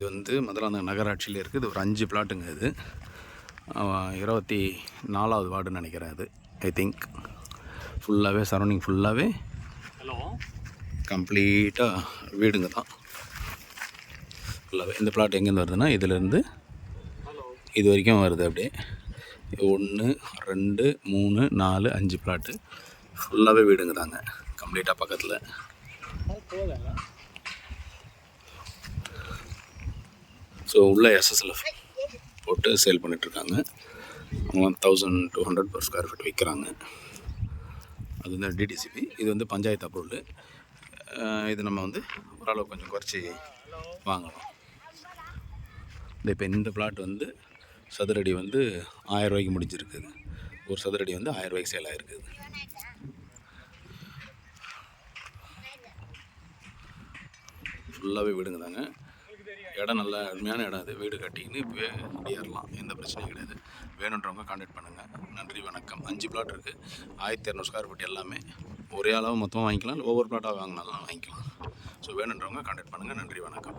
இது வந்து மதுராந்தகம் நகராட்சியில் இருக்குது. இது ஒரு 5 பிளாட்டுங்க. இது 24வது வார்டுன்னு நினைக்கிறேன். அது ஐ திங்க் ஃபுல்லாகவே சரௌண்டிங் ஃபுல்லாகவே கம்ப்ளீட்டாக வீடுங்க தான் ஃபுல்லாகவே. இந்த பிளாட் எங்கேருந்து வருதுன்னா இதிலேருந்து இது வரைக்கும் வருது. அப்படியே 1 2 3 4 5 பிளாட்டு ஃபுல்லாகவே வீடுங்க தாங்க கம்ப்ளீட்டாக பக்கத்தில். ஸோ உள்ள எஸ்எஸ்எல்எஃப் போட்டு சேல் பண்ணிகிட்ருக்காங்க. அவங்க 1200 per square feet விற்கிறாங்க. அது வந்து டிடிசிபி. இது வந்து பஞ்சாயத்து அப்ரூவல். இது நம்ம வந்து ஓரளவு கொஞ்சம் குறைச்சி வாங்கலாம். இப்போ இந்த பிளாட் வந்து சதுரடி வந்து 1000 ரூபாய்க்கு முடிஞ்சிருக்குது. ஒரு சதுரடி வந்து 1000 ரூபாய்க்கு சேல் ஆகிருக்குது. ஃபுல்லாகவே வீடுங்க தாங்க. இடம் நல்ல அருமையான இடம். அது வீடு கட்டின்னு இப்போவே குடியேறலாம், எந்த பிரச்சனையும் கிடையாது. வேணுன்றவங்க கான்டாக்ட் பண்ணுங்கள். நன்றி, வணக்கம். 5 பிளாட் இருக்குது. 1200 ஸ்கொயர் ஃபீட் எல்லாமே ஒரே அளவு மொத்தமாக வாங்கிக்கலாம். இல்லை ஒவ்வொரு பிளாட்டாக வாங்கினாலும் வாங்கிக்கலாம். ஸோ வேணுன்றவங்க கான்டாக்ட் பண்ணுங்கள். நன்றி, வணக்கம்.